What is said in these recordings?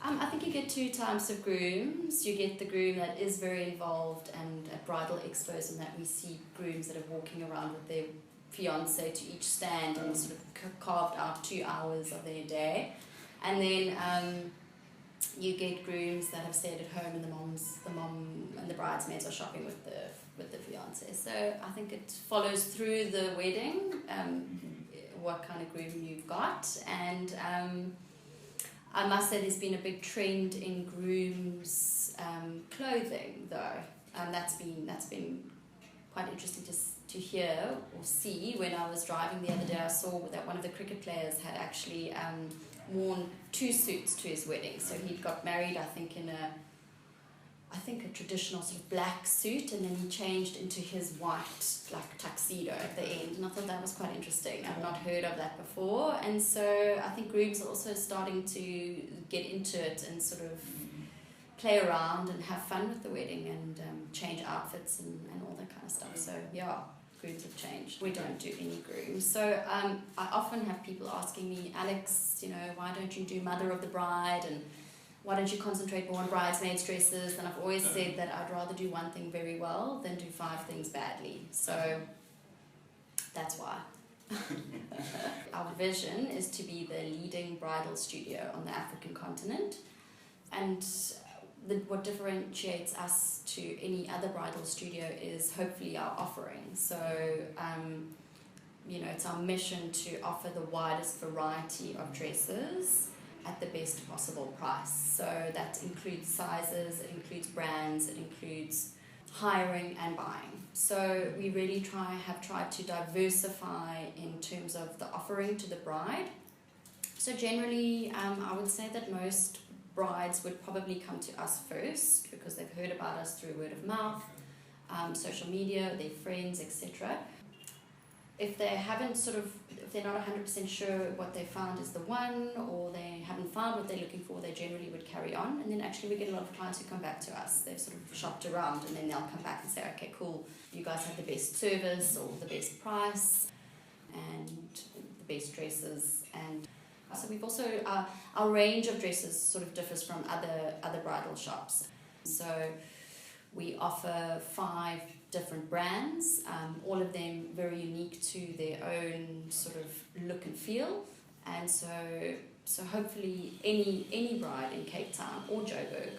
I think you get two types of grooms. You get the groom that is very involved and at bridal expos, and that we see grooms that are walking around with their fiance to each stand and sort of carved out 2 hours of their day. And then you get grooms that have stayed at home and the mom and the bridesmaids are shopping with the fiance. So I think it follows through the wedding, what kind of groom you've got. And I must say there's been a big trend in grooms' clothing, though. That's been quite interesting to hear or see. When I was driving the other day, I saw that one of the cricket players had actually worn 2 suits to his wedding. So he'd got married, I think, in a traditional sort of black suit, and then he changed into his white like tuxedo at the end, and I thought that was quite interesting. I've not heard of that before, and so I think grooms are also starting to get into it and sort of play around and have fun with the wedding and change outfits and all that kind of stuff. So yeah, grooms have changed. We don't do any grooms. So I often have people asking me, Alex, why don't you do mother of the bride, and why don't you concentrate more on bridesmaids' dresses? And I've always said that I'd rather do one thing very well than do 5 things badly. So that's why. Our vision is to be the leading bridal studio on the African continent. And what differentiates us to any other bridal studio is hopefully our offering. So, it's our mission to offer the widest variety of dresses at the best possible price. So that includes sizes, it includes brands, it includes hiring and buying. So we really have tried to diversify in terms of the offering to the bride. So generally, I would say that most brides would probably come to us first because they've heard about us through word of mouth, social media, their friends, etc. If they haven't if they're not 100% sure what they found is the one, or they haven't found what they're looking for, they generally would carry on. And then actually we get a lot of clients who come back to us. They've sort of shopped around and then they'll come back and say, okay, cool, you guys have the best service or the best price and the best dresses. And so we've also, our range of dresses sort of differs from other bridal shops. So we offer 5 different brands, all of them very unique to their own sort of look and feel. And so hopefully any bride in Cape Town or Joburg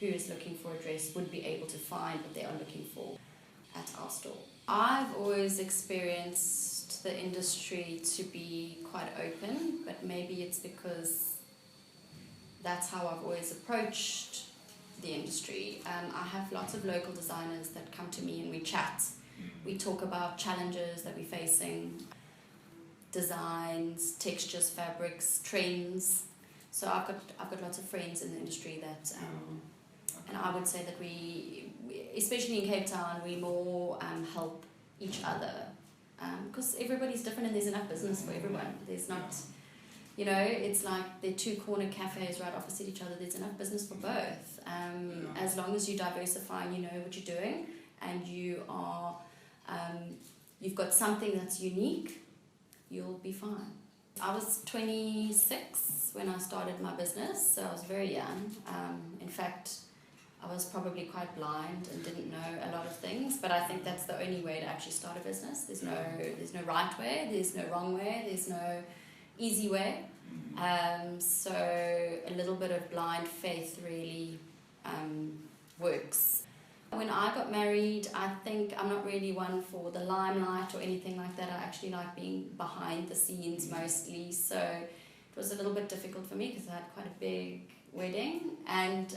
who is looking for a dress would be able to find what they are looking for at our store. I've always experienced the industry to be quite open, but maybe it's because that's how I've always approached the industry. I have lots of local designers that come to me and we chat. We talk about challenges that we're facing, designs, textures, fabrics, trends. So I've got lots of friends in the industry that, and I would say that we especially in Cape Town, we more help each other because everybody's different and there's enough business for everyone. There's not. It's like there are 2 corner cafes right opposite each other. There's enough business for both. As long as you diversify and you know what you're doing and you are, you've got something that's unique, you'll be fine. I was 26 when I started my business, so I was very young. In fact, I was probably quite blind and didn't know a lot of things, but I think that's the only way to actually start a business. There's no right way, there's no wrong way, there's no easy way. So a little bit of blind faith really works. When I got married, I think I'm not really one for the limelight or anything like that. I actually like being behind the scenes mostly. So it was a little bit difficult for me because I had quite a big wedding, and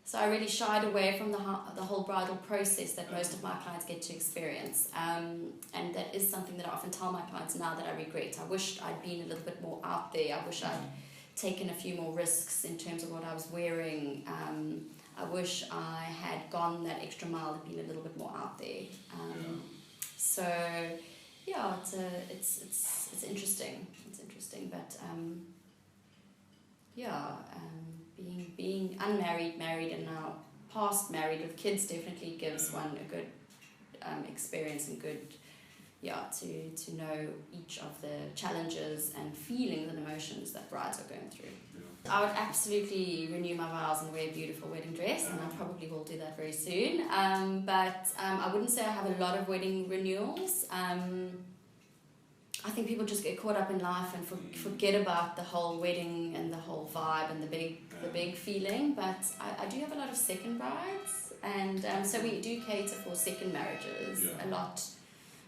so I really shied away from the whole bridal process that most of my clients get to experience. And that is something that I often tell my clients now that I regret. I wished I'd been a little bit more out there. I wish I'd taken a few more risks in terms of what I was wearing. I wish I had gone that extra mile and been a little bit more out there. So yeah, it's interesting. It's interesting, but being unmarried, married, and now past married with kids definitely gives one a good experience and good to know each of the challenges and feelings and emotions that brides are going through. I would absolutely renew my vows and wear a beautiful wedding dress, and I probably will do that very soon. But I wouldn't say I have a lot of wedding renewals. I think people just get caught up in life and forget about the whole wedding and the whole vibe and the big feeling. But I do have a lot of second brides, and so we do cater for second marriages a lot.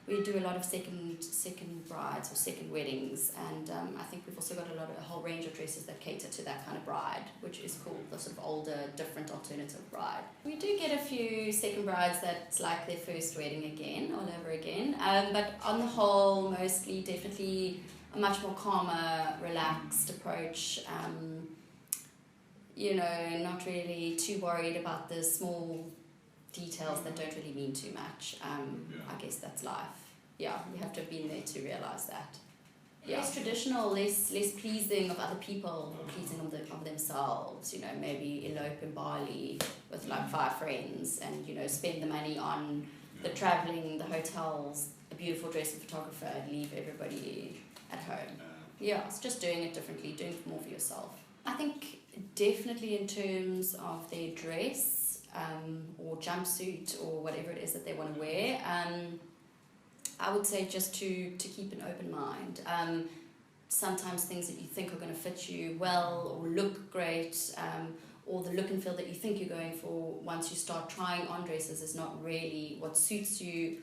We do a lot of second brides or second weddings, and I think we've also got a whole range of dresses that cater to that kind of bride, which is called the sort of older, different alternative bride. We do get a few second brides that's like their first wedding again, all over again, but on the whole, mostly definitely a much more calmer, relaxed approach. Not really too worried about the small details that don't really mean too much. I guess that's life. Yeah, you have to have been there to realise that. Less traditional, less pleasing of other people, pleasing of themselves. Maybe elope in Bali with like 5 friends, and spend the money on the travelling, the hotels, a beautiful dress and photographer, and leave everybody at home. Yeah, it's just doing it differently, doing it more for yourself. I think definitely in terms of their dress, or jumpsuit or whatever it is that they want to wear, I would say just to keep an open mind. Sometimes things that you think are going to fit you well or look great, or the look and feel that you think you're going for, once you start trying on dresses, is not really what suits you.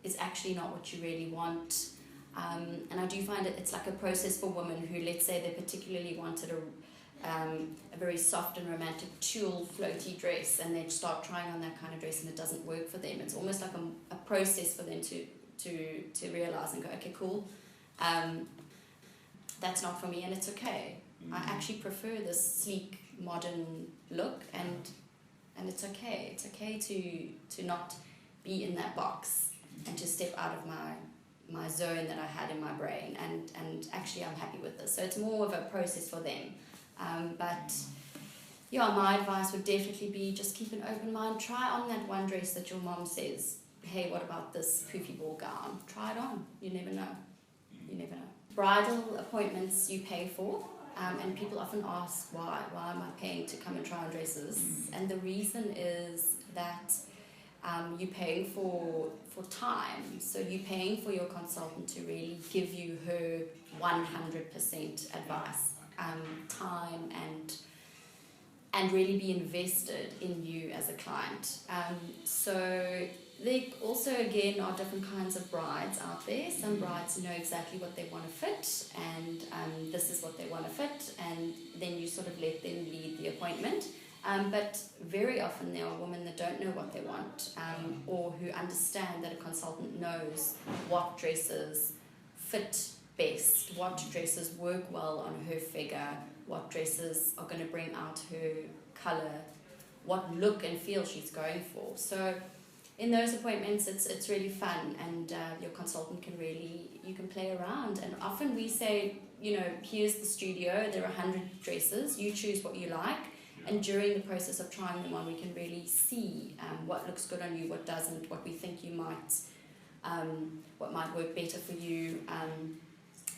It's actually not what you really want. And I do find it's like a process for women who, let's say, they particularly wanted a very soft and romantic tulle floaty dress, and they start trying on that kind of dress and it doesn't work for them. It's almost like a process for them to realise and go, okay, cool, that's not for me, and it's okay. I actually prefer this sleek, modern look, and it's okay. It's okay to not be in that box and to step out of my zone that I had in my brain, and actually I'm happy with this. So it's more of a process for them. But my advice would definitely be just keep an open mind. Try on that one dress that your mom says, hey, what about this poofy ball gown? Try it on. You never know. Bridal appointments you pay for, and people often ask why am I paying to come and try on dresses? And the reason is that you're paying for time. So you're paying for your consultant to really give you her 100% advice. Time and really be invested in you as a client. So there also again are different kinds of brides out there. Some brides know exactly what they want to fit, and this is what they want to fit, and then you sort of let them lead the appointment. But very often there are women that don't know what they want, or who understand that a consultant knows what dresses fit best, what dresses work well on her figure, what dresses are going to bring out her colour, what look and feel she's going for. So in those appointments it's really fun, and your consultant you can play around, and often we say, here's the studio, there are 100 dresses, you choose what you like, and during the process of trying them on we can really see what looks good on you, what doesn't, what we think you might, what might work better for you.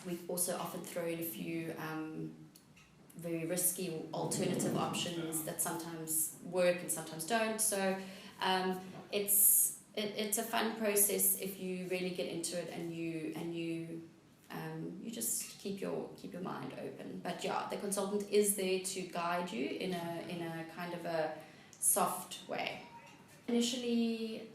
We've also often throw in a few very risky alternative options that sometimes work and sometimes don't. So it's a fun process if you really get into it, and you just keep your mind open. But the consultant is there to guide you in a kind of a soft way. Initially,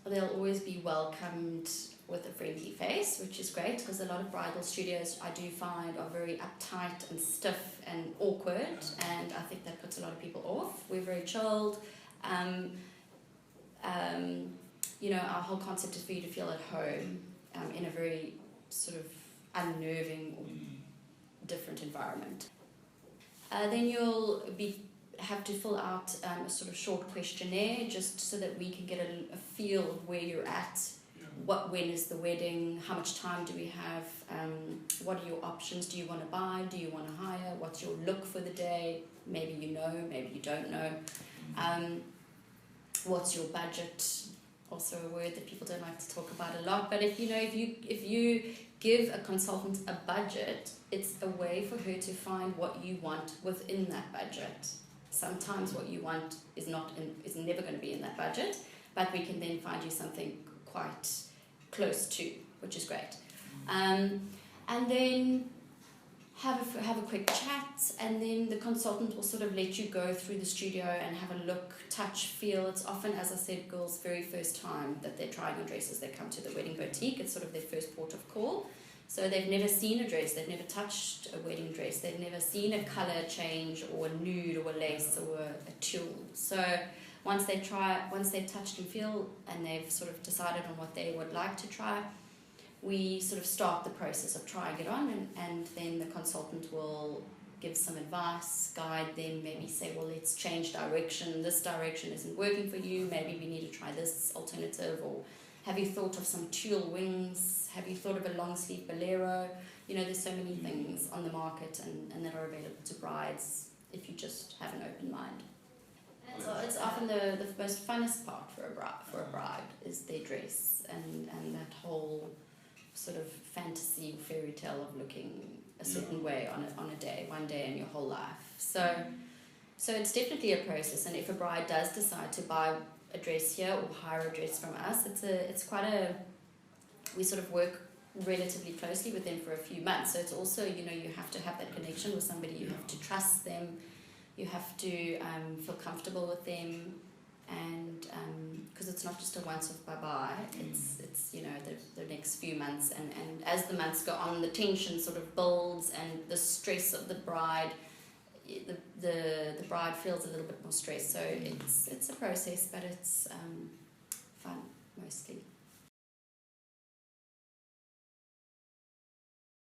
they'll always be welcomed with a friendly face, which is great, because a lot of bridal studios I do find are very uptight and stiff and awkward, and I think that puts a lot of people off. We're very chilled. Our whole concept is for you to feel at home in a very sort of unnerving or different environment. Then you'll have to fill out a sort of short questionnaire, just so that we can get a feel of where you're at. When is the wedding? How much time do we have? What are your options? Do you want to buy? Do you want to hire? What's your look for the day? Maybe you know, maybe you don't know. What's your budget? also a word that people don't like to talk about a lot. But if you give a consultant a budget, it's a way for her to find what you want within that budget. Sometimes what you want is never going to be in that budget, but we can then find you something quite close to, which is great. And then have a quick chat, and then the consultant will sort of let you go through the studio and have a look, touch, feel. It's often, as I said, girls' very first time that they're trying on dresses. They come to the wedding boutique. It's sort of their first port of call. So they've never seen a dress. They've never touched a wedding dress. They've never seen a colour change or a nude or a lace or a tulle. So once they've touched and feel, and they've sort of decided on what they would like to try, we sort of start the process of trying it on, and then the consultant will give some advice, guide them, maybe say, well, let's change direction. This direction isn't working for you. Maybe we need to try this alternative. Or have you thought of some tulle wings? Have you thought of a long sleeve bolero? There's so many things on the market and that are available to brides if you just have an open mind. And so it's often the most funnest part for a bride is their dress and that whole sort of fantasy fairy tale of looking a certain way on a day, one day in your whole life. So it's definitely a process, and if a bride does decide to buy a dress here or hire a dress from us, we sort of work relatively closely with them for a few months. So it's also, you have to have that connection with somebody. You have to trust them. You have to feel comfortable with them. And because it's not just a once-off bye-bye, it's the next few months, and as the months go on, the tension sort of builds, and the stress of the bride, the bride feels a little bit more stressed. So it's a process, but it's fun mostly.